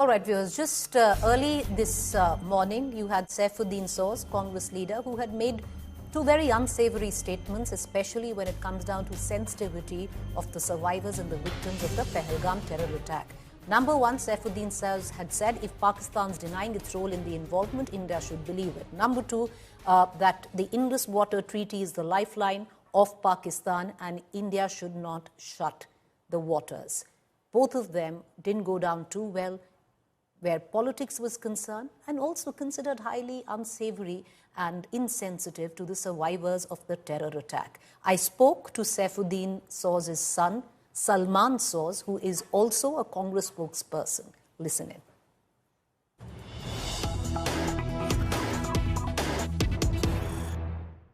All right, viewers, just early this morning, you had Saifuddin Soz, Congress leader, who had made two very unsavory statements, especially when it comes down to sensitivity of the survivors and the victims of the Pahalgam terror attack. Number one, Saifuddin Soz had said if Pakistan's denying its role in the involvement, India should believe it. Number two, that the Indus Water Treaty is the lifeline of Pakistan and India should not shut the waters. Both of them didn't go down too well where politics was concerned, and also considered highly unsavory and insensitive to the survivors of the terror attack. I spoke to Saifuddin Soz's son, Salman Soz, who is also a Congress spokesperson. Listen in.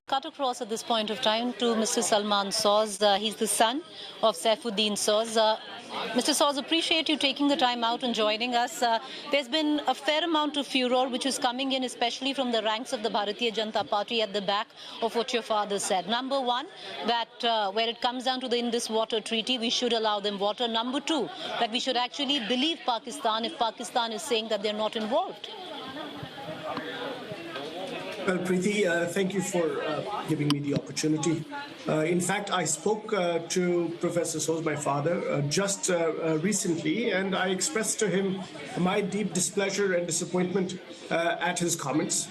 Cut across at this point of time to Mr. Salman Soz. He's the son of Saifuddin Soz. Mr. Soz, appreciate you taking the time out and joining us. There's been a fair amount of furor which is coming in, especially from the ranks of the Bharatiya Janata Party at the back of what your father said. Number one, that where it comes down to the Indus Water Treaty, we should allow them water. Number two, that we should actually believe Pakistan if Pakistan is saying that they're not involved. Well, Preeti, thank you for giving me the opportunity. In fact, I spoke to Professor Soz, my father, just recently, and I expressed to him my deep displeasure and disappointment at his comments.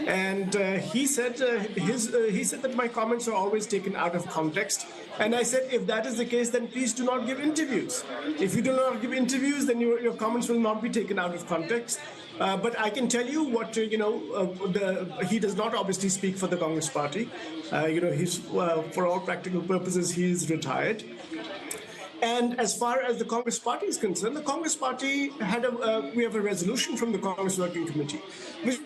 And he said that my comments are always taken out of context. And I said, if that is the case, then please do not give interviews. If you do not give interviews, then your comments will not be taken out of context. But I can tell you what, he does not obviously speak for the Congress party. He's, for all practical purposes, he is retired. And as far as the Congress party is concerned, the Congress party had we have a resolution from the Congress Working Committee, which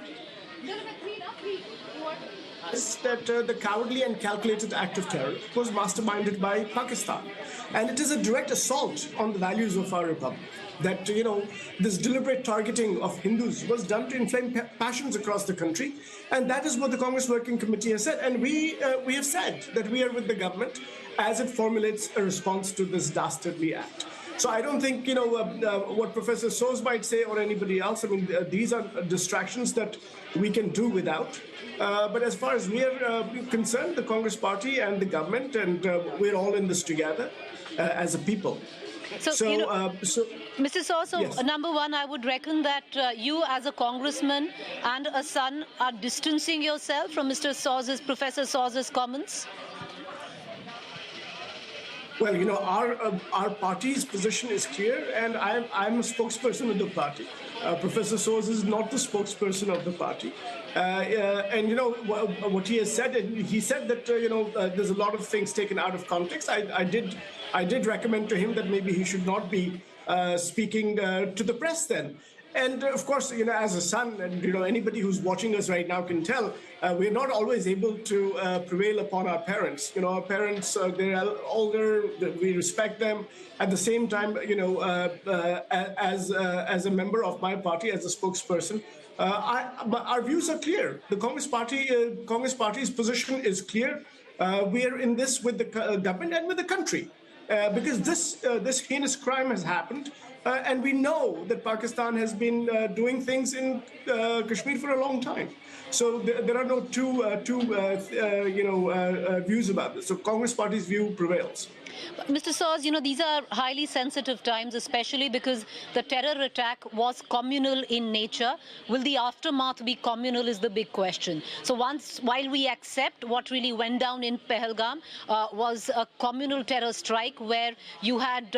that the cowardly and calculated act of terror was masterminded by Pakistan. And it is a direct assault on the values of our republic. That, this deliberate targeting of Hindus was done to inflame passions across the country. And that is what the Congress Working Committee has said. And we have said that we are with the government as it formulates a response to this dastardly act. So I don't think, what Professor Soz might say or anybody else, I mean, these are distractions that we can do without. But as far as we are concerned, the Congress party and the government, and we're all in this together as a people. Mr. Soz, yes. Number one, I would reckon that you as a congressman and a son are distancing yourself from Professor Soz's comments. Well, our party's position is clear, and I'm a spokesperson of the party. Professor Soz is not the spokesperson of the party. And what he has said, he said that, there's a lot of things taken out of context. I did recommend to him that maybe he should not be speaking to the press then. And of course, as a son, and anybody who's watching us right now can tell, we're not always able to prevail upon our parents. Our parents, they're older, we respect them. At the same time, as a member of my party, as a spokesperson, our views are clear. The Congress Party's position is clear. We are in this with the government and with the country. Because this heinous crime has happened, and we know that Pakistan has been doing things in Kashmir for a long time. So there are no two views about this. So Congress Party's view prevails. Mr. Soz, these are highly sensitive times, especially because the terror attack was communal in nature. Will the aftermath be communal is the big question. So while we accept what really went down in Pahalgam was a communal terror strike where you had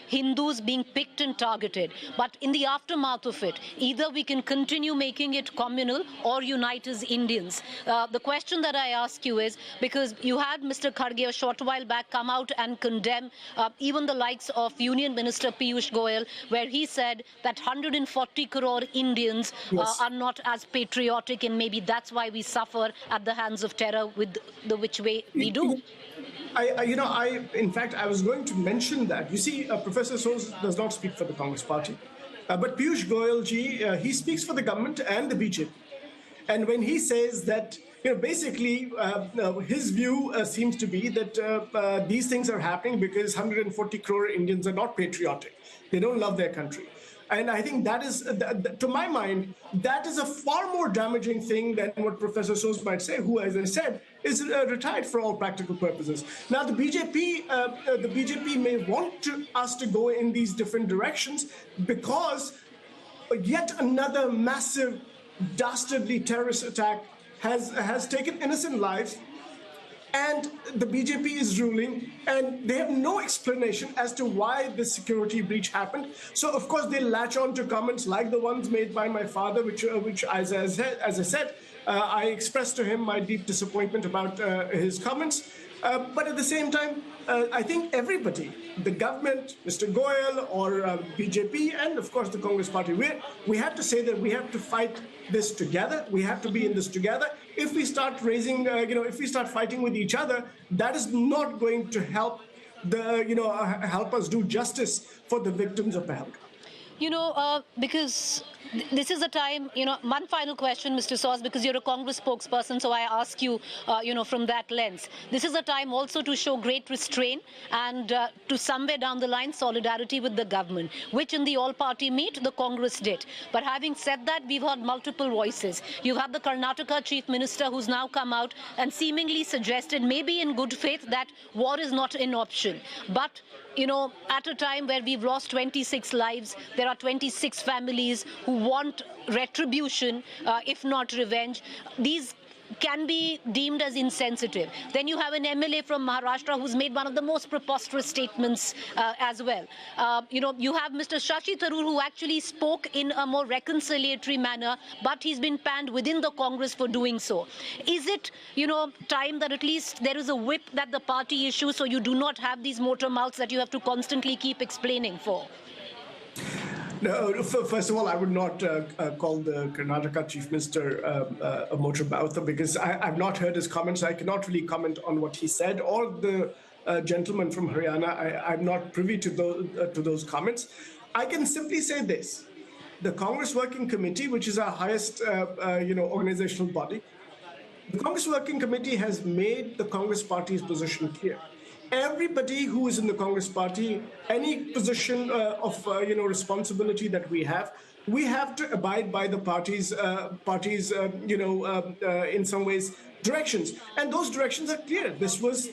Hindus being picked and targeted. But in the aftermath of it, either we can continue making it communal or unite as Indians. The question that I ask you is, because you had Mr. Kharge a short while back come out and condemn even the likes of Union Minister Piyush Goyal, where he said that 140 crore Indians are not as patriotic, and maybe that's why we suffer at the hands of terror with the which way we do. In fact, I was going to mention that. You see, Professor Soz does not speak for the Congress party, but Piyush Goyal ji, he speaks for the government and the BJP. And when he says that basically, his view seems to be that these things are happening because 140 crore Indians are not patriotic. They don't love their country. And I think that is, to my mind, that is a far more damaging thing than what Professor Soz might say, who, as I said, is retired for all practical purposes. Now, the BJP may want us to go in these different directions because yet another massive, dastardly terrorist attack has taken innocent lives. And the BJP is ruling, and they have no explanation as to why this security breach happened. So, of course, they latch on to comments like the ones made by my father, which as I said, I expressed to him my deep disappointment about his comments. But at the same time, I think everybody, the government, Mr. Goyal or BJP, and of course the Congress party, we have to say that we have to fight this together. We have to be in this together. If we start raising, if we start fighting with each other, that is not going to help help us do justice for the victims of Pahalgam. Because this is a time, one final question, Mr. Soz, because you're a Congress spokesperson, so I ask you, from that lens. This is a time also to show great restraint and to somewhere down the line solidarity with the government, which in the all-party meet, the Congress did. But having said that, we've heard multiple voices. You've had the Karnataka Chief Minister who's now come out and seemingly suggested, maybe in good faith, that war is not an option. But at a time where we've lost 26 lives, there are 26 families who want retribution, if not revenge. These can be deemed as insensitive. Then you have an MLA from Maharashtra who's made one of the most preposterous statements as well. You have Mr. Shashi Tharoor, who actually spoke in a more reconciliatory manner, but he's been panned within the Congress for doing so. Is it, time that at least there is a whip that the party issues so you do not have these motor mouths that you have to constantly keep explaining for? No, first of all, I would not call the Karnataka Chief Minister a motor mouth, because I've not heard his comments. I cannot really comment on what he said, or the gentleman from Haryana. I'm not privy to those comments. I can simply say this. The Congress Working Committee, which is our highest organizational body, the Congress Working Committee has made the Congress Party's position clear. Everybody who is in the Congress Party, any position of responsibility that we have to abide by the party's in some ways directions, and those directions are clear. This was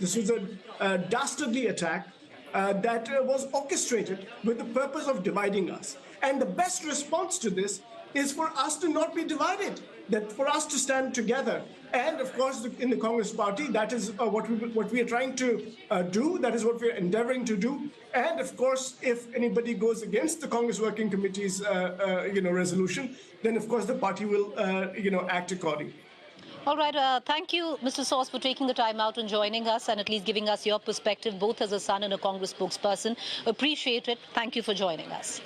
a dastardly attack that was orchestrated with the purpose of dividing us, and the best response to this is for us to not be divided, that for us to stand together. And of course, in the Congress Party, that is what we are trying to do. That is what we are endeavoring to do. And of course, if anybody goes against the Congress Working Committee's resolution, then of course the party will act accordingly. All right. Thank you, Mr. Soz, for taking the time out and joining us and at least giving us your perspective, both as a son and a Congress spokesperson. Appreciate it. Thank you for joining us.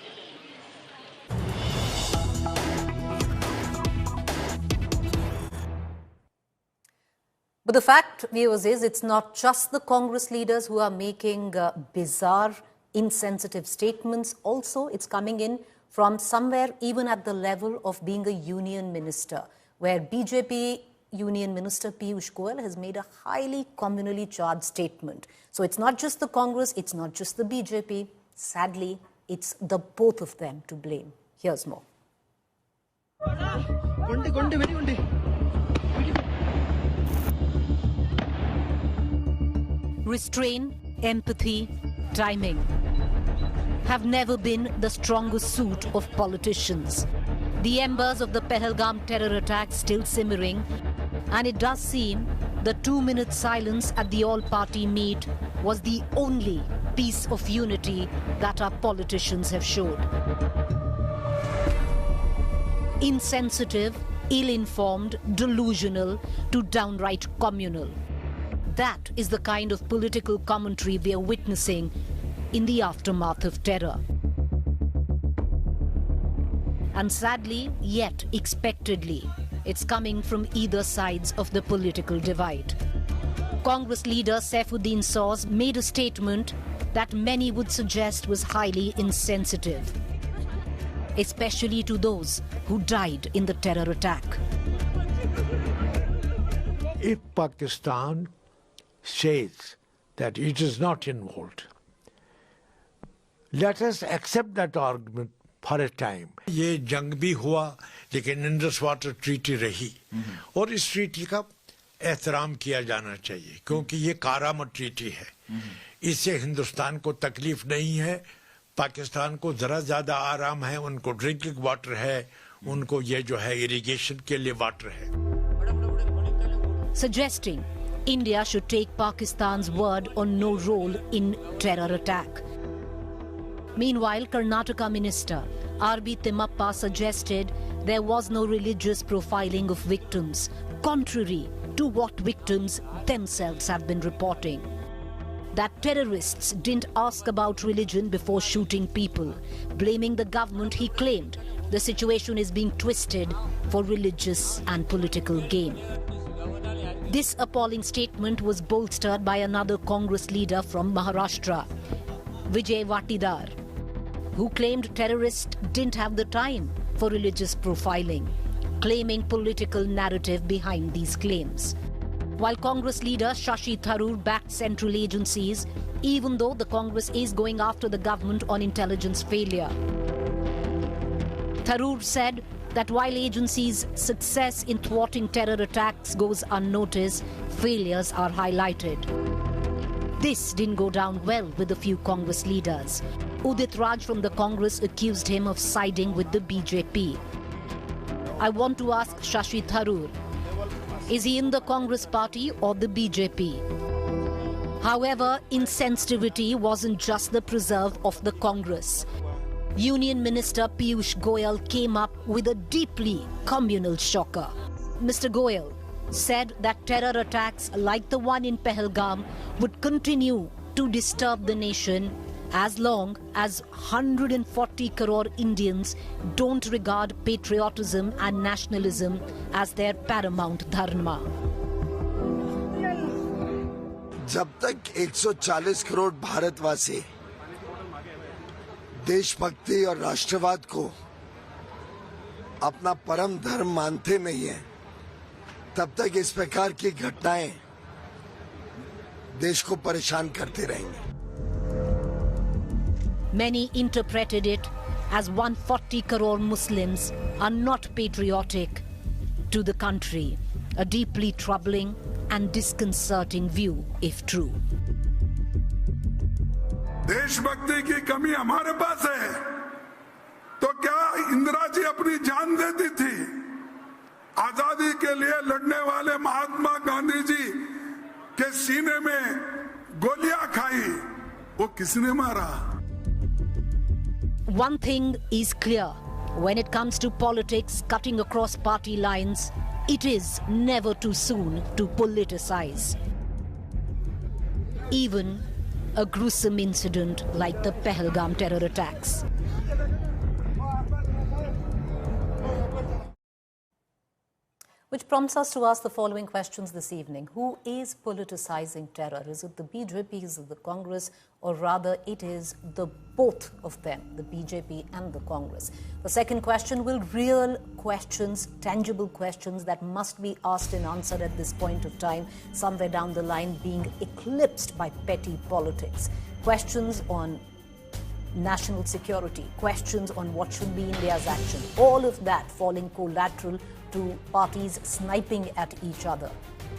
But the fact, viewers, is it's not just the Congress leaders who are making bizarre, insensitive statements. Also, it's coming in from somewhere even at the level of being a union minister, where BJP Union Minister Piyush Goyal has made a highly communally charged statement. So it's not just the Congress, it's not just the BJP. Sadly, it's the both of them to blame. Here's more. Restraint, empathy, timing have never been the strongest suit of politicians. The embers of the Pahalgam terror attack still simmering, and it does seem the 2-minute silence at the all-party meet was the only piece of unity that our politicians have showed. Insensitive, ill-informed, delusional to downright communal. That is the kind of political commentary we are witnessing in the aftermath of terror. And sadly, yet expectedly, it's coming from either sides of the political divide. Congress leader Saifuddin Soz made a statement that many would suggest was highly insensitive, especially to those who died in the terror attack. If Pakistan says that it is not involved, let us accept that argument for a time. ये जंग भी हुआ लेकिन Indus water treaty रही और इस treaty का एहतराम किया जाना चाहिए क्योंकि ये कारामत ट्रीटी है. इससे हिंदुस्तान को तकलीफ नहीं है, पाकिस्तान को जरा ज्यादा आराम है, उनको ड्रिंकिंग वाटर है, उनको ये जो है इरिगेशन के लिए वाटर है. Suggesting India should take Pakistan's word on no role in terror attack. Meanwhile, Karnataka Minister R.B. Timmappa suggested there was no religious profiling of victims, contrary to what victims themselves have been reporting. That terrorists didn't ask about religion before shooting people. Blaming the government, he claimed the situation is being twisted for religious and political gain. This appalling statement was bolstered by another Congress leader from Maharashtra, Vijay Vatidar, who claimed terrorists didn't have the time for religious profiling, claiming political narrative behind these claims. While Congress leader Shashi Tharoor backed central agencies, even though the Congress is going after the government on intelligence failure. Tharoor said that while agencies' success in thwarting terror attacks goes unnoticed, failures are highlighted. This didn't go down well with a few Congress leaders. Udit Raj from the Congress accused him of siding with the BJP. I want to ask Shashi Tharoor, is he in the Congress party or the BJP? However, insensitivity wasn't just the preserve of the Congress. Union Minister Piyush Goyal came up with a deeply communal shocker. Mr. Goyal said that terror attacks like the one in Pahalgam would continue to disturb the nation as long as 140 crore Indians don't regard patriotism and nationalism as their paramount dharma. जब तक 140 करोड़ भारतवासी देशभक्ति और राष्ट्रवाद को अपना परम धर्म मानते नहीं हैं, तब तक इस प्रकार की घटनाएं देश को परेशान करते रहेंगे. Many interpreted it as 140 crore Muslims are not patriotic to the country, a deeply troubling and disconcerting view if true. देशभक्ति की कमी हमारे पास है तो क्या इंदिरा जी अपनी जान देती थी? आजादी के लिए लड़ने वाले महात्मा गांधी जी के सीने में गोलियां खाई, वो किसने मारा? One thing is clear, when it comes to politics cutting across party lines, it is never too soon to politicize. Even a gruesome incident like the Pahalgam terror attacks. Which prompts us to ask the following questions this evening. Who is politicizing terror? Is it the BJP, is it the Congress, or rather it is the both of them, the BJP and the Congress? The second question, will real questions, tangible questions that must be asked and answered at this point of time, somewhere down the line, being eclipsed by petty politics? Questions on national security, questions on what should be India's action, all of that falling collateral to parties sniping at each other.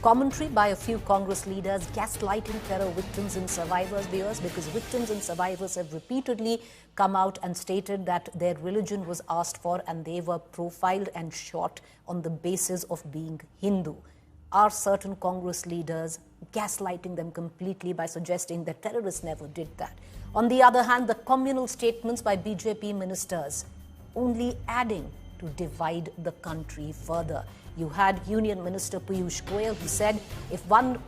Commentary by a few Congress leaders gaslighting terror victims and survivors, viewers, because victims and survivors have repeatedly come out and stated that their religion was asked for and they were profiled and shot on the basis of being Hindu. Are certain Congress leaders gaslighting them completely by suggesting that terrorists never did that? On the other hand, the communal statements by BJP ministers only adding to divide the country further. You had Union Minister Piyush Goyal who said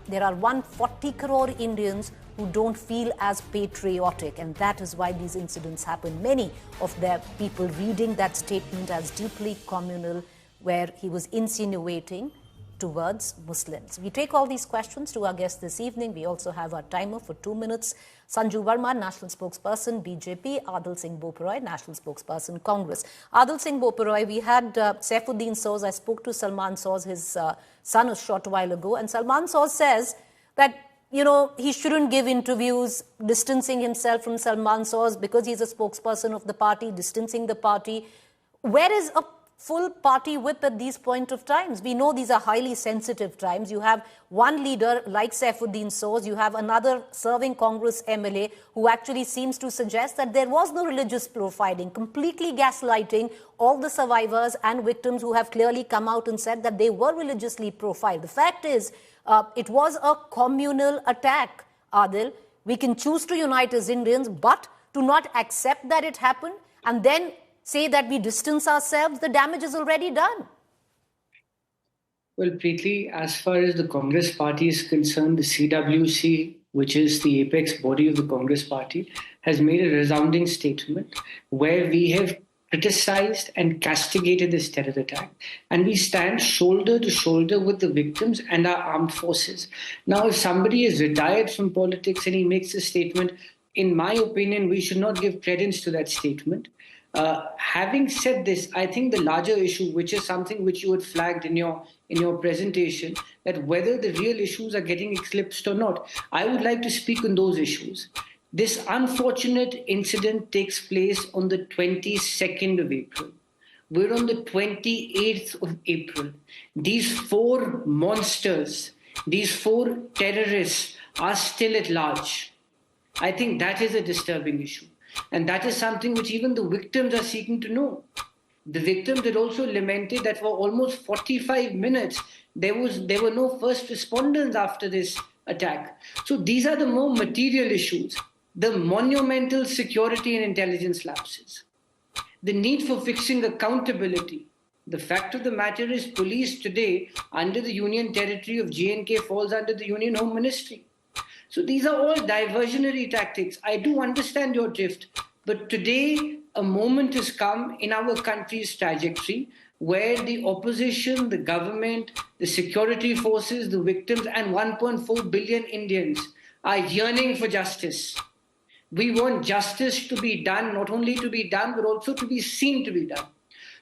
there are 140 crore Indians who don't feel as patriotic, and that is why these incidents happen. Many of their people reading that statement as deeply communal, where he was insinuating towards Muslims. We take all these questions to our guests this evening. We also have our timer for 2 minutes. Sanju Verma, National Spokesperson, BJP. Adil Singh Boparoy, National Spokesperson, Congress. Adil Singh Boparoy, we had Saifuddin Soz. I spoke to Salman Soz, his son, a short while ago. And Salman Soz says that, he shouldn't give interviews, distancing himself from Salman Soz because he's a spokesperson of the party, distancing the party. Where is a full party whip at these point of times? We know these are highly sensitive times. You have one leader like Saifuddin Soz, you have another serving Congress MLA who actually seems to suggest that there was no religious profiling, completely gaslighting all the survivors and victims who have clearly come out and said that they were religiously profiled. The fact is, it was a communal attack, Adil. We can choose to unite as Indians, but to not accept that it happened and then say that we distance ourselves, the damage is already done. Well, Preeti, as far as the Congress party is concerned, the CWC, which is the apex body of the Congress party, has made a resounding statement where we have criticized and castigated this terror attack. And we stand shoulder to shoulder with the victims and our armed forces. Now, if somebody is retired from politics and he makes a statement, in my opinion, we should not give credence to that statement. Having said this, I think the larger issue, which is something which you had flagged in your presentation, that whether the real issues are getting eclipsed or not, I would like to speak on those issues. This unfortunate incident takes place on the 22nd of April. We're on the 28th of April. These four monsters, these four terrorists are still at large. I think that is a disturbing issue. And that is something which even the victims are seeking to know. The victims had also lamented that for almost 45 minutes, there were no first responders after this attack. So these are the more material issues. The monumental security and intelligence lapses. The need for fixing accountability. The fact of the matter is police today under the Union Territory of J&K falls under the Union Home Ministry. So these are all diversionary tactics. I do understand your drift, but today a moment has come in our country's trajectory where the opposition, the government, the security forces, the victims, and 1.4 billion Indians are yearning for justice. We want justice to be done, not only to be done, but also to be seen to be done.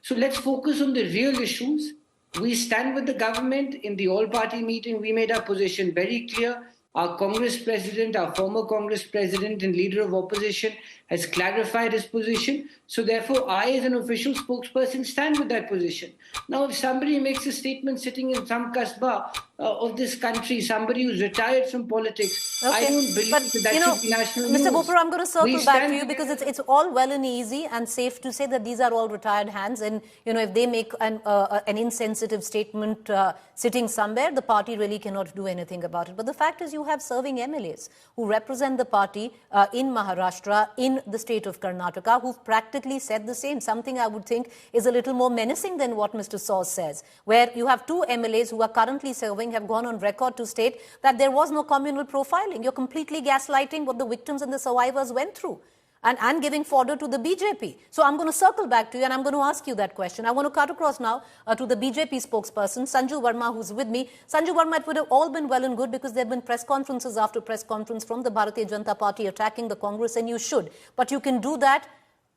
So let's focus on the real issues. We stand with the government. In the all-party meeting, we made our position very clear. Our Congress president, our former Congress president and leader of opposition has clarified his position. So therefore, I as an official spokesperson stand with that position. Now, if somebody makes a statement sitting in some kasbah of this country, somebody who's retired from politics, I don't believe that should be national news. Mr. Bopra, I'm going to circle back to you because it's all well and easy and safe to say that these are all retired hands. And, if they make an insensitive statement sitting somewhere, the party really cannot do anything about it. But the fact is you have serving MLAs who represent the party in Maharashtra, in the state of Karnataka, who've practically said the same. Something I would think is a little more menacing than what Mr. Soz says, where you have two MLAs who are currently serving, have gone on record to state that there was no communal profiling. You're completely gaslighting what the victims and the survivors went through and giving fodder to the BJP. So I'm going to circle back to you and I'm going to ask you that question. I want to cut across now to the BJP spokesperson, Sanju Verma, who's with me. Sanju Verma, it would have all been well and good because there have been press conferences after press conference from the Bharatiya Janata Party attacking the Congress, and you should. But you can do that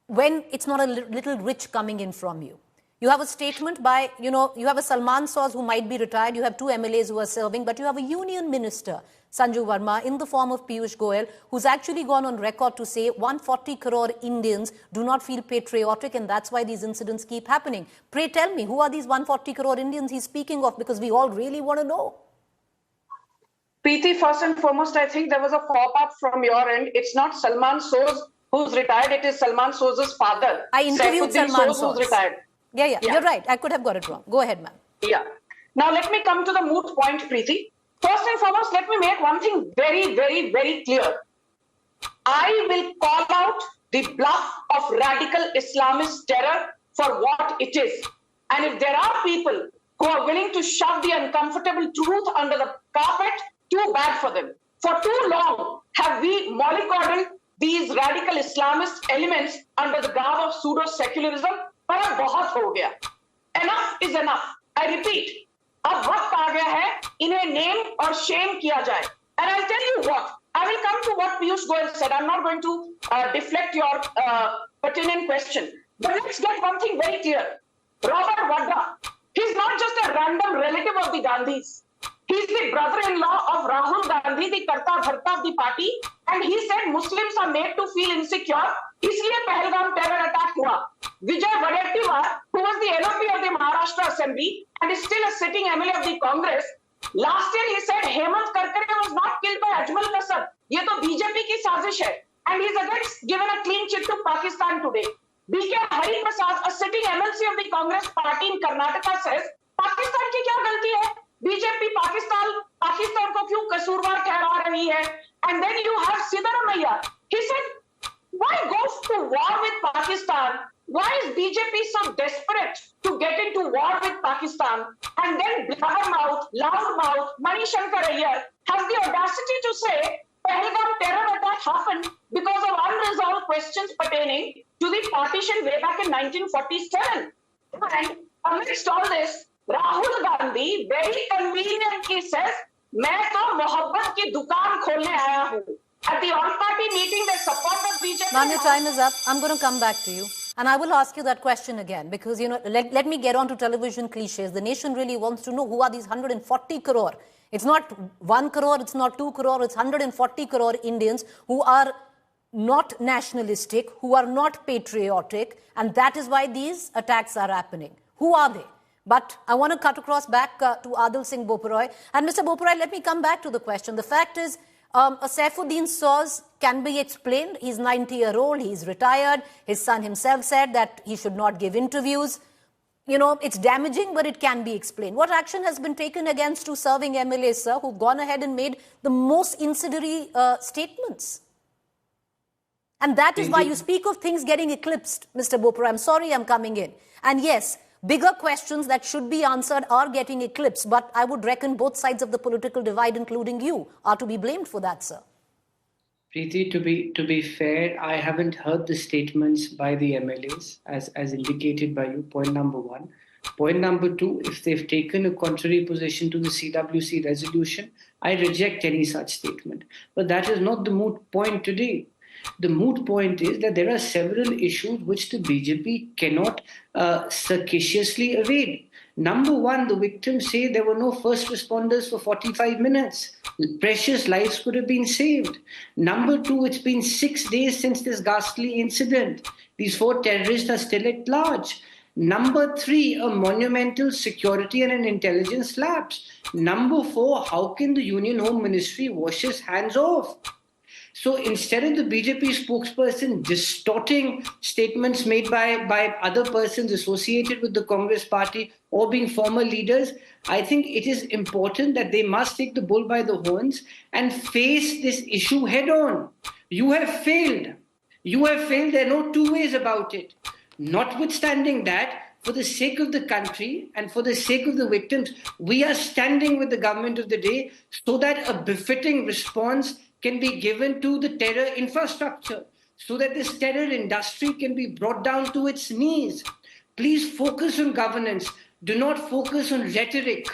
when it's not a little rich coming in from you. You have a statement by, you have a Salman Soz who might be retired, you have two MLAs who are serving, but you have a union minister, Sanju Verma, in the form of Piyush Goyal, who's actually gone on record to say 140 crore Indians do not feel patriotic and that's why these incidents keep happening. Pray tell me, who are these 140 crore Indians he's speaking of? Because we all really want to know. Preeti, first and foremost, I think there was a pop-up from your end. It's not Salman Soz who's retired, it is Salman Soz's father. I interviewed Salman Soz. Who's retired. Yeah, you're right. I could have got it wrong. Go ahead, ma'am. Yeah. Now, let me come to the moot point, Preeti. First and foremost, let me make one thing very, very, very clear. I will call out the bluff of radical Islamist terror for what it is. And if there are people who are willing to shove the uncomfortable truth under the carpet, too bad for them. For too long have we mollycoddled these radical Islamist elements under the garb of pseudo-secularism. Enough is enough. I repeat, अब वक्त आ गया है इन्हें name और shame किया जाए. And I'll tell you what, I will come to what Piyush Goyal said. I'm not going to deflect your pertinent question. But let's get one thing very clear. Robert Vadda, he's not just a random relative of the Gandhis. He's the brother-in-law of Rahul Gandhi, the Karta Dharta of the party, and he said Muslims are made to feel insecure. इसलिए Pahalgam terror attack हुआ. Vijay Wadettiwar, who was the LOP of the Maharashtra Assembly and is still a sitting MLA of the Congress, last year he said Hemant Karkare was not killed by Ajmal Kasab. ये तो BJP की साजिश है. And he's against given a clean chit to Pakistan today. B.K. Hari Prasad, a sitting MLC of the Congress party in Karnataka, says Pakistan की क्या गलती है? BJP Pakistan को क्यों कसूरवार ठहरा रही है? And then you have Siddaramaiah. He said, why go to war with Pakistan? Why is BJP so desperate to get into war with Pakistan? And then blabbermouth, loudmouth, Manishankar Iyer has the audacity to say Pahalgam terror attack happened because of unresolved questions pertaining to the partition way back in 1947. And amidst all this, Rahul Gandhi very conveniently says, मैं तो मोहब्बत की दुकान खोलने आया हूँ. At the all-party meeting, the support of BJP. Man, your time is up. I'm going to come back to you. And I will ask you that question again because, let me get on to television cliches. The nation really wants to know who are these 140 crore. It's not 1 crore, it's not 2 crore, it's 140 crore Indians who are not nationalistic, who are not patriotic, and that is why these attacks are happening. Who are they? But I want to cut across back to Adil Singh Boparoy. And Mr. Boparoy, let me come back to the question. The fact is, a Saifuddin Soz can be explained. He's 90-year-old, he's retired. His son himself said that he should not give interviews. It's damaging, but it can be explained. What action has been taken against two serving MLAs, sir, who've gone ahead and made the most incendiary statements? And that is why you speak of things getting eclipsed, Mr. Boparoy. I'm sorry I'm coming in. And yes, bigger questions that should be answered are getting eclipsed, but I would reckon both sides of the political divide, including you, are to be blamed for that, sir. Preeti, to be fair, I haven't heard the statements by the MLAs as indicated by you, point number one. Point number two, if they've taken a contrary position to the CWC resolution, I reject any such statement. But that is not the moot point today. The moot point is that there are several issues which the BJP cannot circuitously evade. Number one, the victims say there were no first responders for 45 minutes. Precious lives could have been saved. Number two, it's been 6 days since this ghastly incident. These 4 terrorists are still at large. Number three, a monumental security and an intelligence lapse. Number four, how can the Union Home Ministry wash its hands off? So instead of the BJP spokesperson distorting statements made by other persons associated with the Congress party or being former leaders, I think it is important that they must take the bull by the horns and face this issue head on. You have failed. You have failed. There are no two ways about it. Notwithstanding that, for the sake of the country and for the sake of the victims, we are standing with the government of the day so that a befitting response can be given to the terror infrastructure, so that this terror industry can be brought down to its knees. Please focus on governance. Do not focus on rhetoric.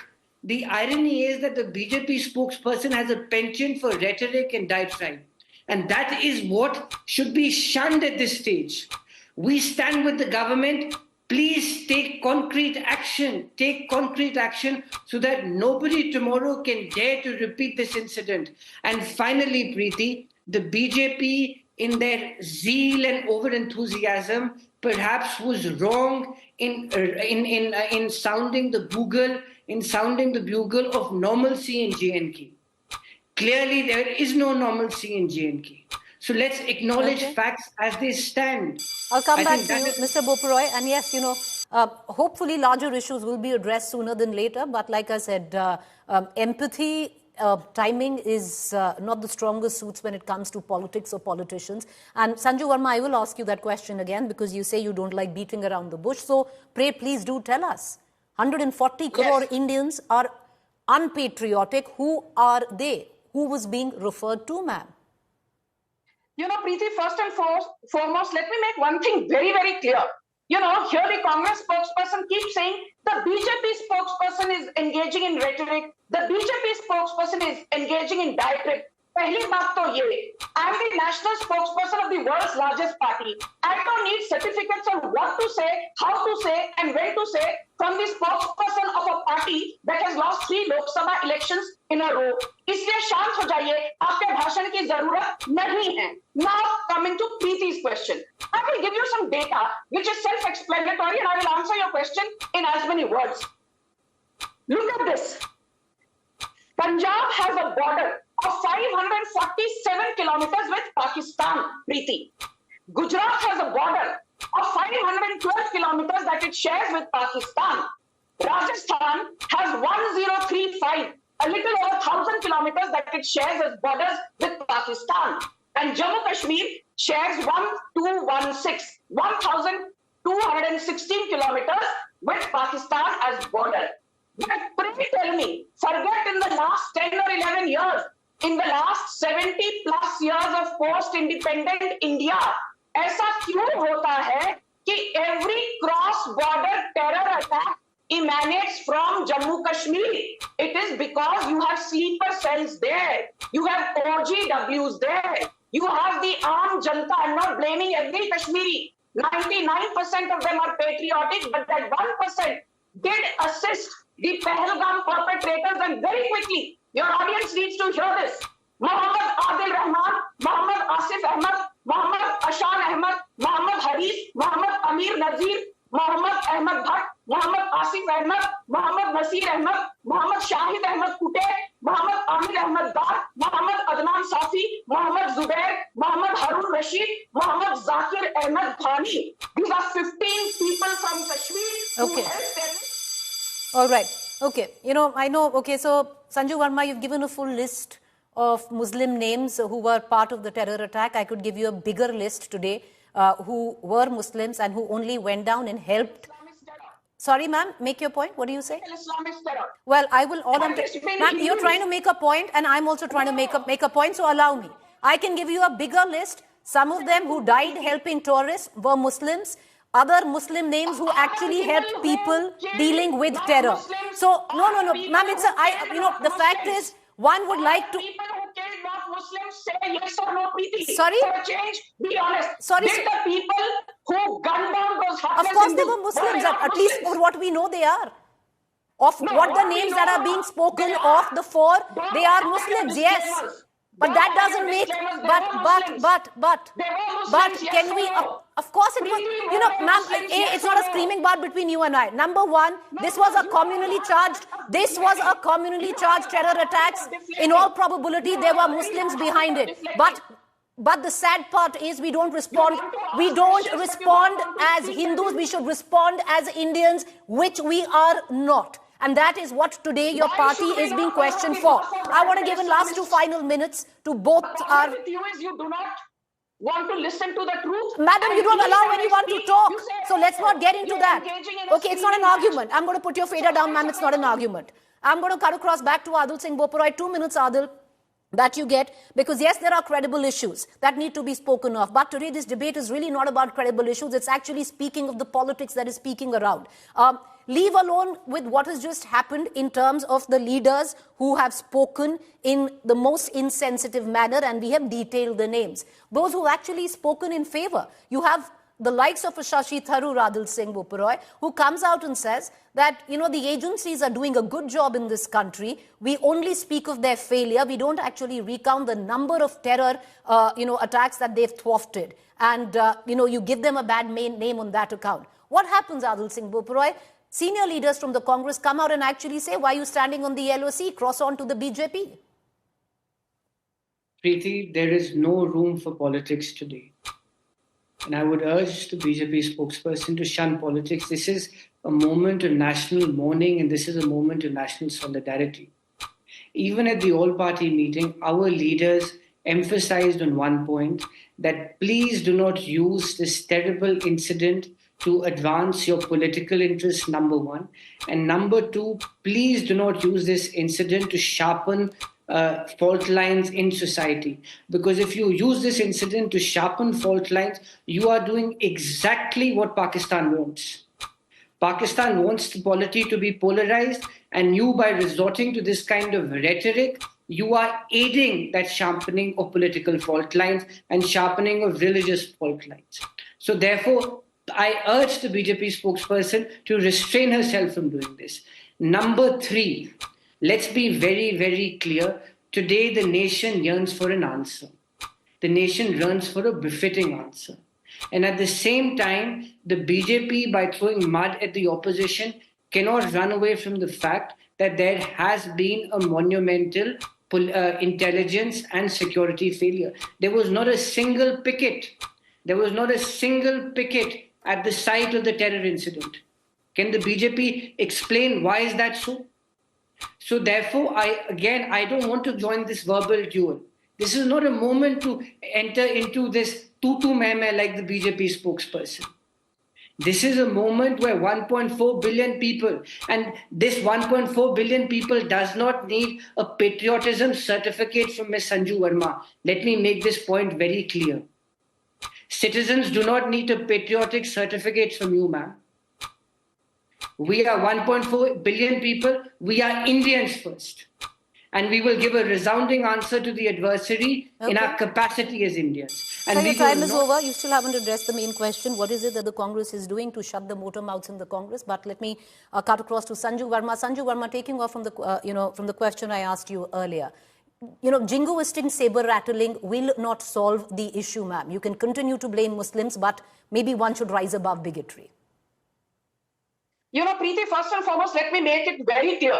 The irony is that the BJP spokesperson has a penchant for rhetoric and diatribe. And that is what should be shunned at this stage. We stand with the government. Please take concrete action. Take concrete action so that nobody tomorrow can dare to repeat this incident. And finally, Preeti, the BJP in their zeal and over-enthusiasm perhaps was wrong in sounding the bugle of normalcy in J&K. Clearly, there is no normalcy in J&K. So let's acknowledge facts as they stand. I'll come back to you, Mr. Boparoy. And yes, hopefully larger issues will be addressed sooner than later. But like I said, empathy, timing is not the strongest suits when it comes to politics or politicians. And Sanju Verma, I will ask you that question again because you say you don't like beating around the bush. So pray, please do tell us. 140 crore Indians are unpatriotic. Who are they? Who was being referred to, ma'am? Preeti, first and foremost, let me make one thing very, very clear. Here the Congress spokesperson keeps saying the BJP spokesperson is engaging in rhetoric. The BJP spokesperson is engaging in diatribe. पहली बात तो ये, I am the national spokesperson of the world's largest party. I don't need certificates on what to say, how to say, and when to say from the spokesperson of a party that has lost 3 Lok Sabha elections in a row. इसलिए शांत हो जाइए, आपके भाषण की जरूरत नहीं है. Now coming to Preeti's question. I will give you some data which is self-explanatory and I will answer your question in as many words. Look at this. Punjab has a border of 547 kilometers with Pakistan, Preeti. Gujarat has a border of 512 kilometers that it shares with Pakistan. Rajasthan has 1035, a little over 1,000 kilometers that it shares as borders with Pakistan. And Jammu Kashmir shares 1,216 kilometers with Pakistan as border. But pray tell me, forget in the last 10 or 11 years, in the last 70 plus years of post-independent India, ऐसा क्यों होता है कि every cross-border terror attack emanates from Jammu Kashmir? It is because you have sleeper cells there, you have OGWs there, you have the armed Janta. I'm not blaming every Kashmiri. 99% of them are patriotic, but that 1% did assist the Pahalgam perpetrators, and very quickly, your audience needs to hear this. Mohammad Adil Rahman, Mohammad Asif Ahmed, Mohammad Ashan Ahmed, Mohammad Haris, Mohammad Amir Nazir, Mohammad Ahmed Bhatt, Mohammad Asif Ahmed, Mohammad Nasir Ahmed, Mohammad Shahid Ahmed Kute, Mohammad Amir Ahmed Dar, Mohammad Adnan Safi, Mohammad Zubair, Mohammad Harun Rashid, Mohammad Zakir Ahmed Khani. These are 15 people from Kashmir who helped them. All right. Okay. I know. Okay. So, Sanju Verma, you've given a full list of Muslim names who were part of the terror attack. I could give you a bigger list today who were Muslims and who only went down and helped. Sorry, ma'am, make your point. What do you say? Islamist terror. Well, I will all ma'am, you're trying to make a point and I'm also trying to make a point, so allow me. I can give you a bigger list. Some of them who died helping tourists were Muslims. Other Muslim names who actually helped people dealing with terror. So, no, ma'am, the fact is, one would like to... People who killed not Muslims say yes or no, Preeti. Sorry? For a change, be honest. Sorry, did the people who gunned down those heartless of course they Hindus, were Muslims, not at least for what we know they are. Of No, what the what we names know that are being spoken of, the four, they are Muslims, yes. But that doesn't make, but can we, of course it was, ma'am, it's not a screaming bout between you and I. Number one, this was a communally charged terror attacks. In all probability, there were Muslims behind it. But the sad part is we don't respond as Hindus, we should respond as Indians, which we are not. And that is what today your party is being questioned for. I want to give in last 2 final minutes to both our... with you is you do not want to listen to the truth. Madam, you don't allow anyone to talk. So let's not get into that. Okay, it's not an argument. I'm going to put your fader down, ma'am. It's not an argument. I'm going to cut across back to Adil Singh Boparoy. 2 minutes, Adil, that you get. Because yes, there are credible issues that need to be spoken of. But today this debate is really not about credible issues. It's actually speaking of the politics that is speaking around. Leave alone with what has just happened in terms of the leaders who have spoken in the most insensitive manner, and we have detailed the names. Those who have actually spoken in favor. You have the likes of a Shashi Tharoor, Adil Singh Boparoy, who comes out and says that, the agencies are doing a good job in this country. We only speak of their failure. We don't actually recount the number of terror, attacks that they've thwarted. And, you give them a bad name on that account. What happens, Adil Singh Boparoy? Senior leaders from the Congress come out and actually say, why are you standing on the LOC? Cross on to the BJP. Preeti, there is no room for politics today. And I would urge the BJP spokesperson to shun politics. This is a moment of national mourning and this is a moment of national solidarity. Even at the all-party meeting, our leaders emphasized on one point that please do not use this terrible incident to advance your political interests, number one. And number two, please do not use this incident to sharpen fault lines in society. Because if you use this incident to sharpen fault lines, you are doing exactly what Pakistan wants. Pakistan wants the polity to be polarized, and you, by resorting to this kind of rhetoric, you are aiding that sharpening of political fault lines and sharpening of religious fault lines. So therefore, I urge the BJP spokesperson to restrain herself from doing this. Number 3, let's be very, very clear. Today, the nation yearns for an answer. The nation yearns for a befitting answer. And at the same time, the BJP, by throwing mud at the opposition, cannot run away from the fact that there has been a monumental intelligence and security failure. There was not a single picket. There was not a single picket at the site of the terror incident. Can the BJP explain why is that so? So therefore, I don't want to join this verbal duel. This is not a moment to enter into this tutu meme like the BJP spokesperson. This is a moment where 1.4 billion people, and this 1.4 billion people does not need a patriotism certificate from Ms. Sanju Verma. Let me make this point very clear. Citizens do not need a patriotic certificate from you, ma'am. We are 1.4 billion people. We are Indians first. And we will give a resounding answer to the adversary in our capacity as Indians. And so your time is over. You still haven't addressed the main question. What is it that the Congress is doing to shut the motor mouths in the Congress? But let me cut across to Sanju Verma. Sanju Verma, taking off from the from the question I asked you earlier. Jingoistic saber rattling will not solve the issue, ma'am. You can continue to blame Muslims, but maybe one should rise above bigotry. Preeti, first and foremost, let me make it very clear.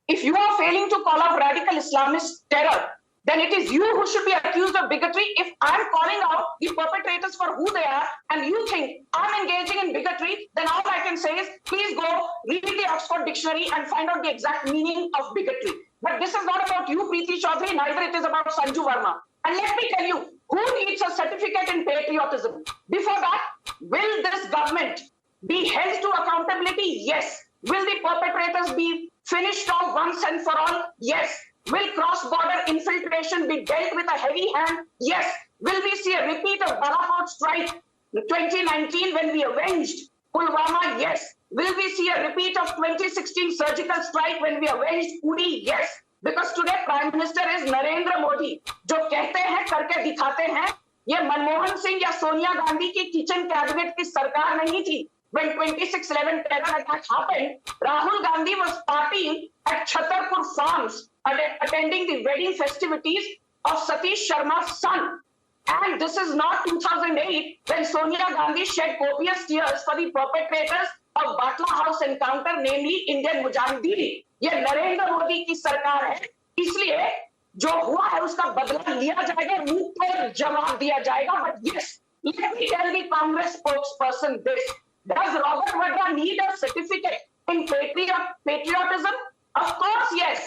If you are failing to call out radical Islamist terror, then it is you who should be accused of bigotry. If I'm calling out the perpetrators for who they are and you think I'm engaging in bigotry, then all I can say is please go read the Oxford Dictionary and find out the exact meaning of bigotry. But this is not about you, Preeti Choudhry, neither it is about Sanju Verma. And let me tell you, who needs a certificate in patriotism? Before that, will this government be held to accountability? Yes. Will the perpetrators be finished off once and for all? Yes. Will cross-border infiltration be dealt with a heavy hand? Yes. Will we see a repeat of Balakot strike 2019 when we avenged Pulwama? Yes. Will we see a repeat of 2016 surgical strike when we avenged Uri? Yes. Because today Prime Minister is Narendra Modi. जो कहते हैं करके दिखाते हैं. ये मनमोहन सिंह या सोनिया गांधी की kitchen cabinet की सरकार नहीं थी. When 26/11 terror attack happened, Rahul Gandhi was partying at Chhatarpur Farms, attending the wedding festivities of Satish Sharma's son. And this is not 2008 when Sonia Gandhi shed copious tears for the perpetrators of Batla House encounter, namely Indian Mujahideen. ये नरेंद्र मोदी की सरकार है, इसलिए जो हुआ है उसका बदला लिया जाएगा, मुंह पर जवाब दिया जाएगा. But yes, let me tell the Congress spokesperson this. Does Robert Vadra need a certificate in patriotism? Of course, yes.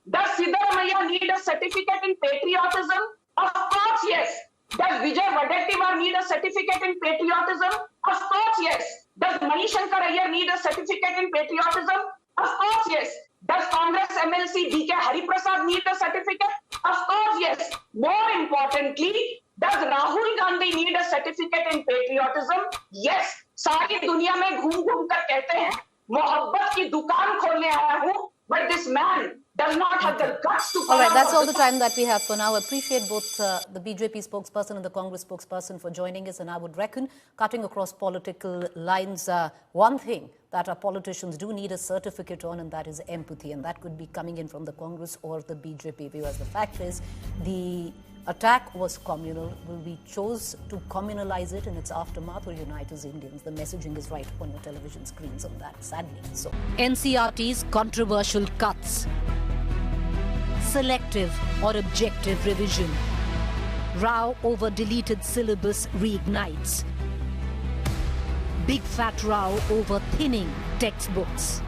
Does Siddaramaiah need a certificate in patriotism? Of course, yes. Does Vijay Wadettiwar need a certificate in patriotism? Of course, yes. Does Manishankar Iyer need a certificate in patriotism? Of course, yes. Does Congress MLC B.K. Hariprasad need a certificate? Of course, yes. More importantly, does Rahul Gandhi need a certificate in patriotism? Yes. सारी दुनिया में घूम-घूम कर कहते हैं मोहब्बत की दुकान खोलने आया हूँ, but this man does not have the guts to. All right, that's all the time that we have for now. I appreciate both the BJP spokesperson and the Congress spokesperson for joining us, and I would reckon, cutting across political lines, one thing that our politicians do need a certificate on, and that is empathy, and that could be coming in from the Congress or the BJP viewers. The fact is, the attack was communal. We chose to communalize it in its aftermath or unite as Indians. The messaging is right on your television screens on that, sadly. So, NCERT's controversial cuts. Selective or objective revision. Row over deleted syllabus reignites. Big fat row over thinning textbooks.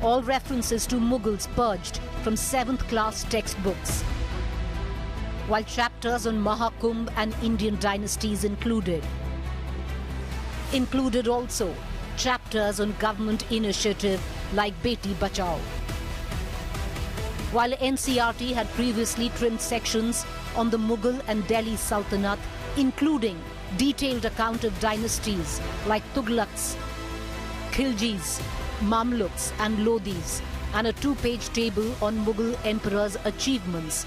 All references to Mughals purged from 7th class textbooks, while chapters on Mahakumbh and Indian dynasties included. Included also chapters on government initiative like Beti Bachao. While NCERT had previously trimmed sections on the Mughal and Delhi Sultanate, including detailed account of dynasties like Tughlaqs, Khiljis, Mamluks and Lodhis, and a 2-page table on Mughal emperors' achievements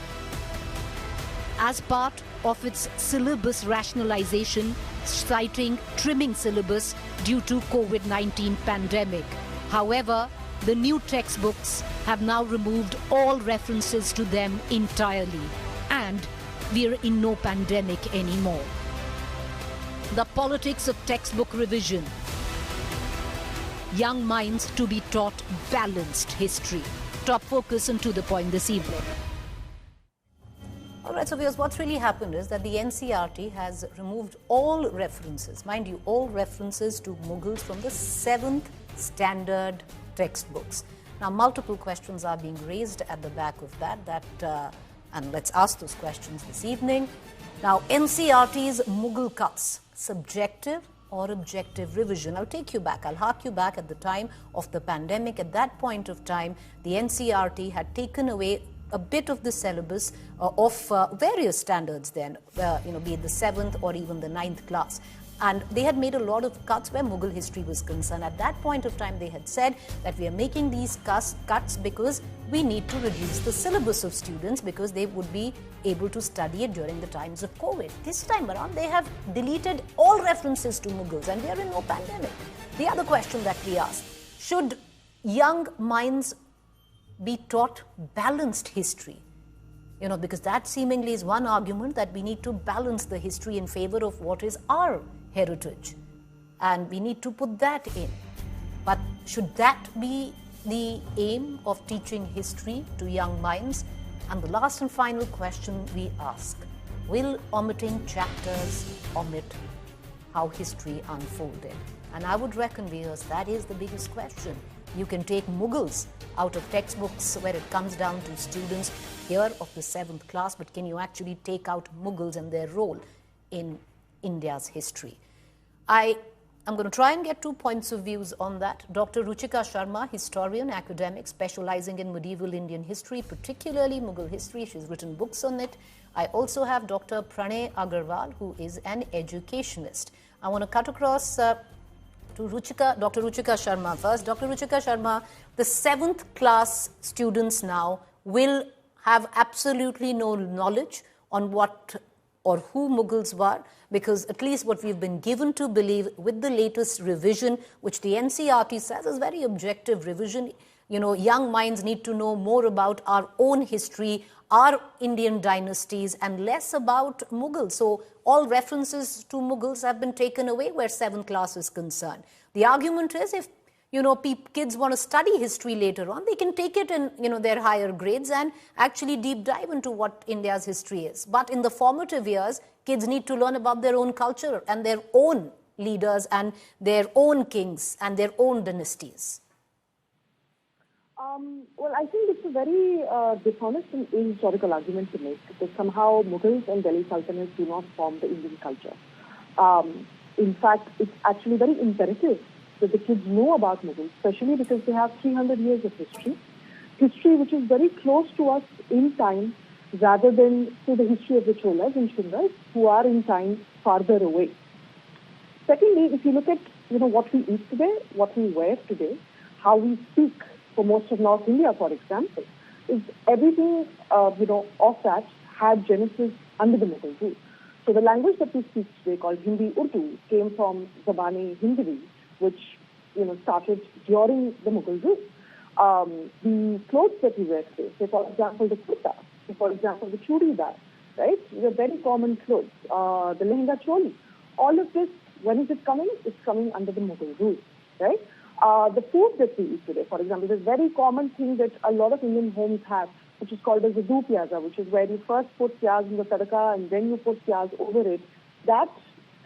as part of its syllabus rationalization, citing trimming syllabus due to COVID-19 pandemic. However, the new textbooks have now removed all references to them entirely, and we're in no pandemic anymore. The politics of textbook revision. Young minds to be taught balanced history. Top focus and to the point this evening. All right, so viewers, what's really happened is that the NCERT has removed all references, mind you, all references to Mughals from the 7th standard textbooks. Now, multiple questions are being raised at the back of that, and let's ask those questions this evening. Now, NCERT's Mughal cuts, subjective or objective revision. I'll take you back. I'll hark you back at the time of the pandemic. At that point of time, the NCERT had taken away a bit of the syllabus of various standards then, be it the 7th or even the 9th class. And they had made a lot of cuts where Mughal history was concerned. At that point of time, they had said that we are making these cuts because we need to reduce the syllabus of students because they would be able to study it during the times of COVID. This time around, they have deleted all references to Mughals and we are in no pandemic. The other question that we asked, should young minds be taught balanced history? Because that seemingly is one argument, that we need to balance the history in favor of what is our heritage. And we need to put that in. But should that be the aim of teaching history to young minds? And the last and final question we ask, will omitting chapters omit how history unfolded? And I would reckon, viewers, that is the biggest question. You can take Mughals out of textbooks where it comes down to students here of the 7th class, but can you actually take out Mughals and their role in India's history? I'm going to try and get 2 points of views on that. Dr. Ruchika Sharma, historian, academic, specializing in medieval Indian history, particularly Mughal history. She's written books on it. I also have Dr. Prane Agarwal, who is an educationist. I want to cut across to Dr. Ruchika Sharma first. Dr. Ruchika Sharma, the 7th class students now will have absolutely no knowledge on what or who Mughals were, because at least what we've been given to believe with the latest revision, which the NCERT says is very objective revision, young minds need to know more about our own history, our Indian dynasties, and less about Mughals. So all references to Mughals have been taken away where 7th class is concerned. The argument is if kids want to study history later on, they can take it in their higher grades and actually deep dive into what India's history is. But in the formative years, kids need to learn about their own culture and their own leaders and their own kings and their own dynasties. Well, I think it's a very dishonest and ahistorical argument to make, because somehow Mughals and Delhi Sultanates do not form the Indian culture. In fact, it's actually very imperative that the kids know about Mughals, especially because they have 300 years of history which is very close to us in time, rather than to the history of the Cholas and Shungas, who are in time farther away. Secondly, if you look at what we eat today, what we wear today, how we speak for most of North India, for example, is everything of that had genesis under the Mughal rule. So the language that we speak today, called Hindi Urdu, came from Zabani-Hindvi, which started during the Mughal rule. The clothes that we wear today, say for example the kurta, say for example the churidar, right? These are very common clothes. The lehenga choli, all of this, when is it coming? It's coming under the Mughal rule, right? The food that we eat today, for example, there's a very common thing that a lot of Indian homes have, which is called as the do pyaza, which is where you first put pyaz in the tadka and then you put pyaz over it. That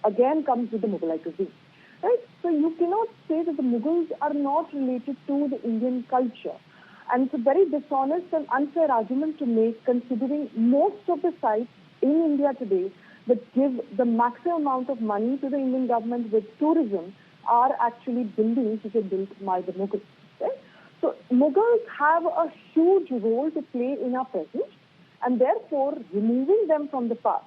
again comes with the Mughalite cuisine, right? So you cannot say that the Mughals are not related to the Indian culture. And it's a very dishonest and unfair argument to make, considering most of the sites in India today that give the maximum amount of money to the Indian government with tourism are actually buildings which are built by the Mughals. Right? So Mughals have a huge role to play in our present, and therefore removing them from the past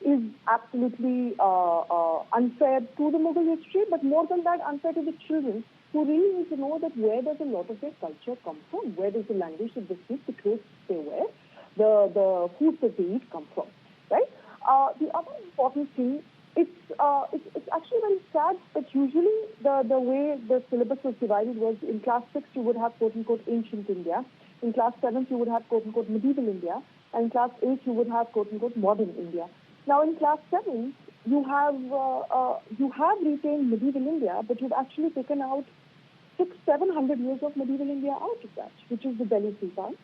is absolutely unfair to the Mughal history, but more than that, unfair to the children who really need to know that where does a lot of their culture come from? Where does the language that they speak, the clothes they wear, the food that they eat come from, right? The other important thing, it's actually very sad that usually the way the syllabus was divided was in class 6 you would have quote-unquote ancient India, in class 7 you would have quote-unquote medieval India, and in class 8 you would have quote-unquote modern India. Now in class 7 you have retained medieval India, but you've actually taken out 600-700 years of medieval India out of that, which is the Delhi Sultan,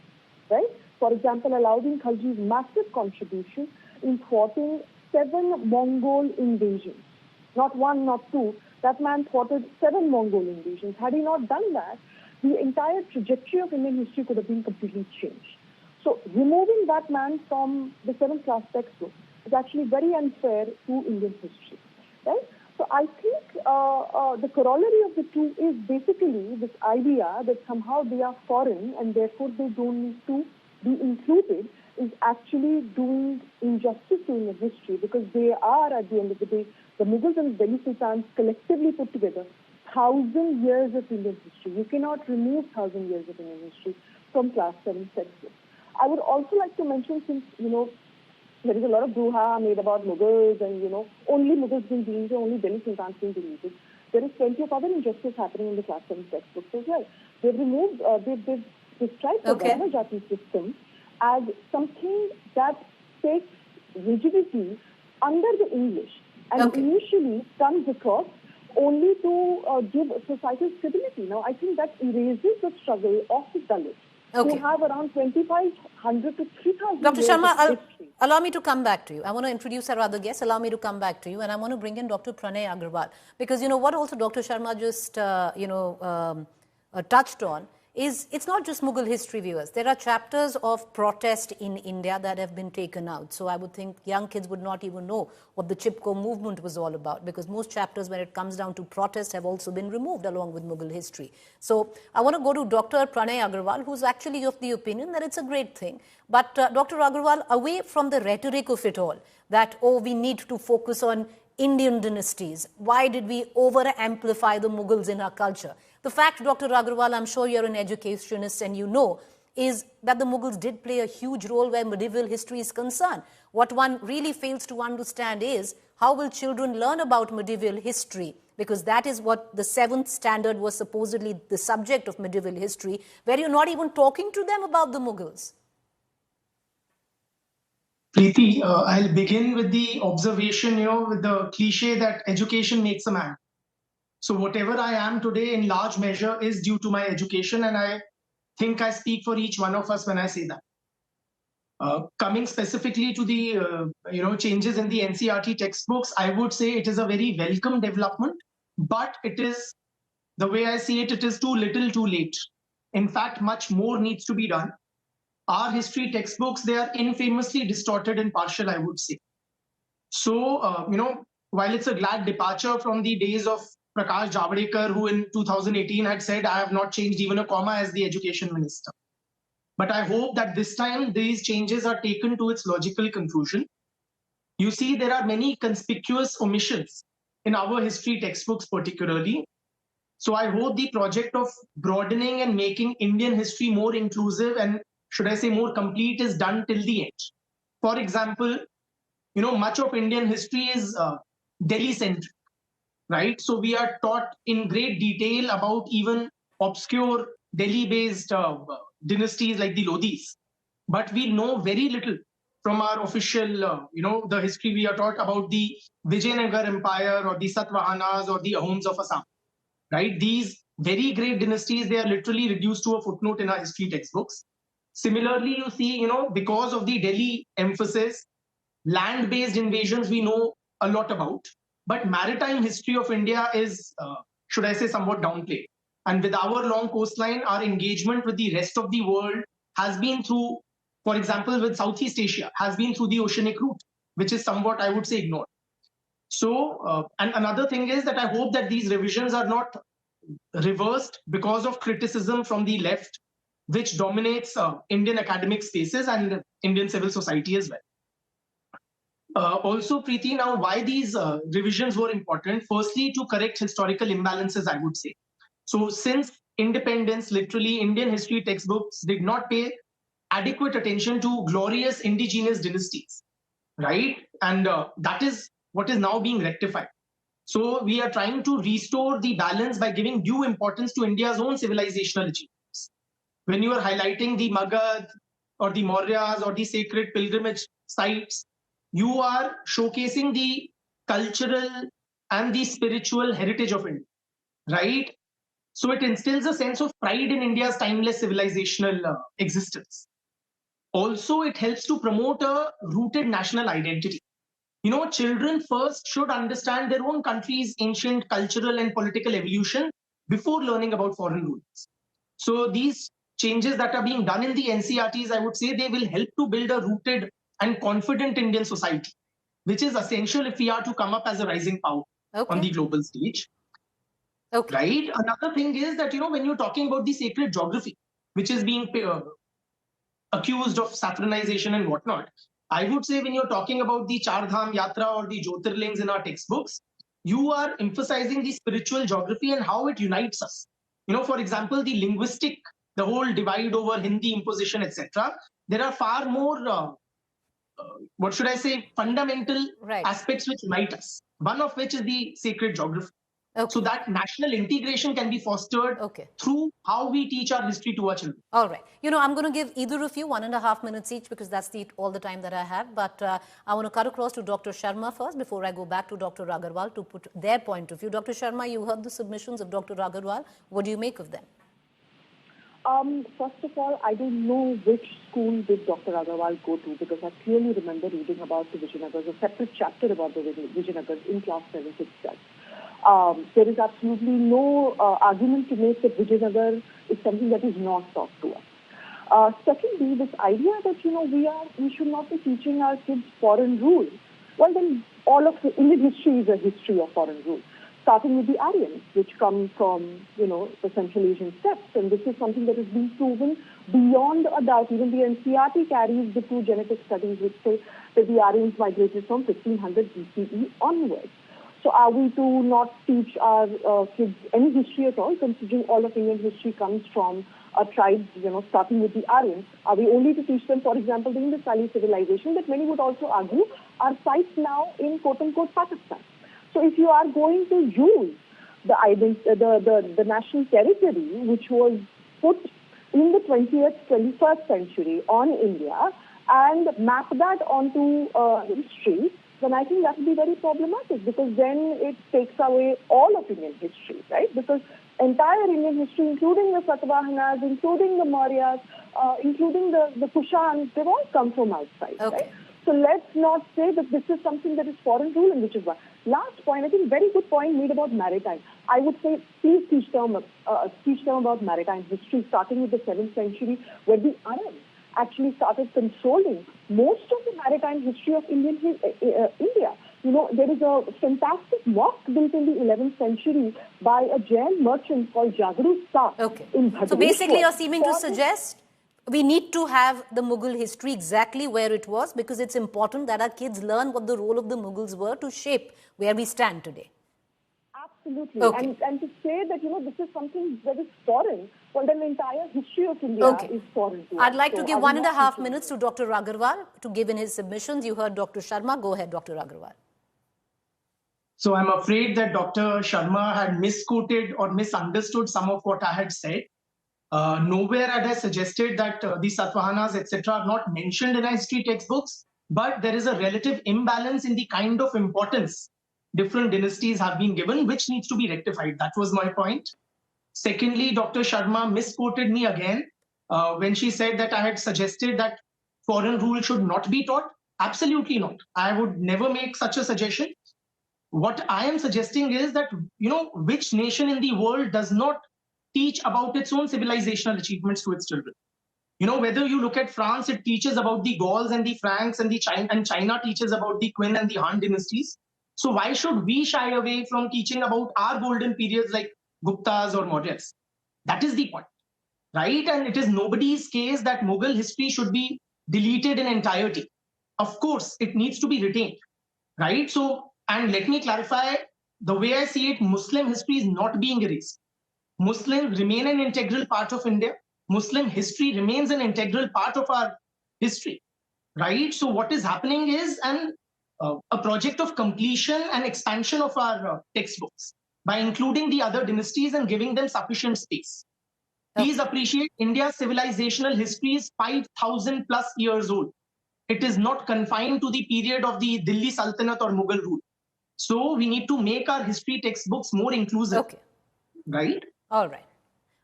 right? For example, Alauddin Khalji's massive contribution in thwarting 7 Mongol invasions. Not 1, not 2. That man thwarted 7 Mongol invasions. Had he not done that, the entire trajectory of Indian history could have been completely changed. So removing that man from the 7th class textbook is actually very unfair to Indian history, right? So I think the corollary of the two is basically this idea that somehow they are foreign and therefore they don't need to be included is actually doing injustice to Indian history, because they are, at the end of the day, the Mughals and Delhi Sultans collectively put together 1,000 years of Indian history. You cannot remove 1,000 years of Indian history from class 7 textbooks. I would also like to mention, since, there is a lot of brouhaha made about Mughals and, only Mughals being deleted, only Delhi Sultans being deleted. There is plenty of other injustice happening in the class 7 textbooks as well. They've removed, they've described the Varna Jati system as something that takes rigidity under the English and initially comes across only to give societal stability. Now, I think that erases the struggle of the Dalits, who have around 2,500 to 3,000 Dr. years Sharma, of history. allow me to come back to you. I want to introduce our other guests. Allow me to come back to you. And I want to bring in Dr. Prane Agarwal. Because, what also Dr. Sharma just, touched on is it's not just Mughal history, viewers. There are chapters of protest in India that have been taken out. So I would think young kids would not even know what the Chipko movement was all about, because most chapters when it comes down to protest have also been removed along with Mughal history. So I want to go to Dr. Prane Agarwal, who's actually of the opinion that it's a great thing. But Dr. Agarwal, away from the rhetoric of it all, that, we need to focus on Indian dynasties. Why did we over-amplify the Mughals in our culture? The fact, Dr. Agarwal, I'm sure you're an educationist and is that the Mughals did play a huge role where medieval history is concerned. What one really fails to understand is how will children learn about medieval history? Because that is what the 7th standard was supposedly the subject of medieval history, where you're not even talking to them about the Mughals. Preeti, I'll begin with the observation, with the cliche that education makes a man. So whatever I am today in large measure is due to my education, and I think I speak for each one of us when I say that. Coming specifically to the changes in the NCERT textbooks, I would say it is a very welcome development, but it is, the way I see it, it is too little too late. In fact, much more needs to be done. Our history textbooks, they are infamously distorted and partial, I would say. So, while it's a glad departure from the days of Prakash Javadekar, who in 2018 had said, I have not changed even a comma as the education minister. But I hope that this time these changes are taken to its logical conclusion. You see, there are many conspicuous omissions in our history textbooks particularly. So I hope the project of broadening and making Indian history more inclusive and, should I say, more complete is done till the end. For example, much of Indian history is Delhi-centric. Right? So we are taught in great detail about even obscure Delhi-based dynasties like the Lodhis. But we know very little from our official, the history we are taught about the Vijayanagar Empire or the Satavahanas or the Ahoms of Assam. Right? These very great dynasties, they are literally reduced to a footnote in our history textbooks. Similarly, you see, because of the Delhi emphasis, land-based invasions we know a lot about. But maritime history of India is, should I say, somewhat downplayed. And with our long coastline, our engagement with the rest of the world has been through, for example, with Southeast Asia, has been through the oceanic route, which is somewhat, I would say, ignored. So, and another thing is that I hope that these revisions are not reversed because of criticism from the left, which dominates Indian academic spaces and Indian civil society as well. Also, Preeti, now why these revisions were important? Firstly, to correct historical imbalances, I would say. So since independence, literally Indian history textbooks did not pay adequate attention to glorious indigenous dynasties, right? And that is what is now being rectified. So we are trying to restore the balance by giving due importance to India's own civilizational achievements. When you are highlighting the Magadh or the Mauryas or the sacred pilgrimage sites, you are showcasing the cultural and the spiritual heritage of India, right? So it instills a sense of pride in India's timeless civilizational existence. Also, it helps to promote a rooted national identity. You know, children first should understand their own country's ancient cultural and political evolution before learning about foreign rulers. So these changes that are being done in the NCERTs, I would say they will help to build a rooted and confident Indian society, which is essential if we are to come up as a rising power on the global stage. Right? Another thing is that, you know, when you're talking about the sacred geography, which is being accused of saffronization and whatnot, I would say when you're talking about the Char Dham Yatra or the Jyotirlings in our textbooks, you are emphasizing the spiritual geography and how it unites us. You know, for example, the linguistic, the whole divide over Hindi imposition, etc. There are far more, what should I say, fundamental aspects which unite us. One of which is the sacred geography. So that national integration can be fostered through how we teach our history to our children. All right. You know, I'm going to give either of you 1.5 minutes each because that's all the time that I have. But I want to cut across to Dr. Sharma first before I go back to Dr. Agarwal to put their point of view. Dr. Sharma, you heard the submissions of Dr. Agarwal. What do you make of them? First of all, I don't know which school did Dr. Agarwal go to because I clearly remember reading about the Vijayanagars, a separate chapter about the Vijayanagars in class 7 itself. There is absolutely no argument to make that Vijayanagar is something that is not taught to us. Secondly, this idea that, you know, we should not be teaching our kids foreign rule. Well, then all of Indian history is a history of foreign rule, starting with the Aryans, which come from, you know, the Central Asian steppes. And this is something that has been proven beyond a doubt. Even the NCERT carries the two genetic studies which say that the Aryans migrated from 1500 BCE onwards. So are we to not teach our kids any history at all, considering all of Indian history comes from a tribe, you know, starting with the Aryans? Are we only to teach them, for example, the Indus Valley civilization that many would also argue are sites now in quote-unquote Pakistan? So if you are going to use the national territory, which was put in the 20th, 21st century on India, and map that onto history, then I think that would be very problematic because then it takes away all of Indian history, right? Because entire Indian history, including the Satavahanas, including the Mauryas, including the Kushans, they've all come from outside, right? So let's not say that this is something that is foreign rule, and which is why. Last point, I think very good point made about maritime. I would say please teach them about maritime history, starting with the 7th century, where the Arabs actually started controlling most of the maritime history of India. You know, there is a fantastic mosque built in the 11th century by a Jain merchant called Jagru Shah in Bhadreshwar. So basically you're seeming to suggest we need to have the Mughal history exactly where it was because it's important that our kids learn what the role of the Mughals were to shape where we stand today. Absolutely. And to say that, you know, this is something that is foreign, well, then the entire history of India is foreign to us. I'd like to give 1.5 minutes to Dr. Agarwal to give in his submissions. You heard Dr. Sharma. Go ahead, Dr. Agarwal. So I'm afraid that Dr. Sharma had misquoted or misunderstood some of what I had said. Nowhere had I suggested that the Satavahanas, etc. are not mentioned in our history textbooks, but there is a relative imbalance in the kind of importance different dynasties have been given, which needs to be rectified. That was my point. Secondly, Dr. Sharma misquoted me again when she said that I had suggested that foreign rule should not be taught. Absolutely not. I would never make such a suggestion. What I am suggesting is that, you know, which nation in the world does not teach about its own civilizational achievements to its children? You know, whether you look at France, it teaches about the Gauls and the Franks, and China teaches about the Qin and the Han dynasties. So why should we shy away from teaching about our golden periods like Guptas or Mauryas? That is the point, right? And it is nobody's case that Mughal history should be deleted in entirety. Of course, it needs to be retained, right? So, and let me clarify, the way I see it, Muslim history is not being erased. Muslims remain an integral part of India. Muslim history remains an integral part of our history, right? So what is happening is a project of completion and expansion of our textbooks by including the other dynasties and giving them sufficient space. Please appreciate India's civilizational history is 5,000 plus years old. It is not confined to the period of the Delhi Sultanate or Mughal rule. So we need to make our history textbooks more inclusive. Okay. Right? All right.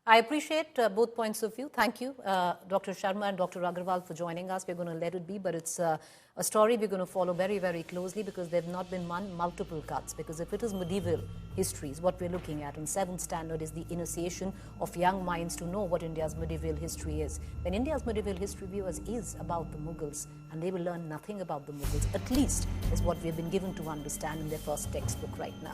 I appreciate both points of view. Thank you, Dr. Sharma and Dr. Agarwal, for joining us. We're going to let it be, but it's a story we're going to follow very, very closely because there have not been multiple cuts. Because if it is medieval histories, what we're looking at in 7th standard is the initiation of young minds to know what India's medieval history is. When India's medieval history, viewers, is about the Mughals, and they will learn nothing about the Mughals, at least is what we've been given to understand in their first textbook right now.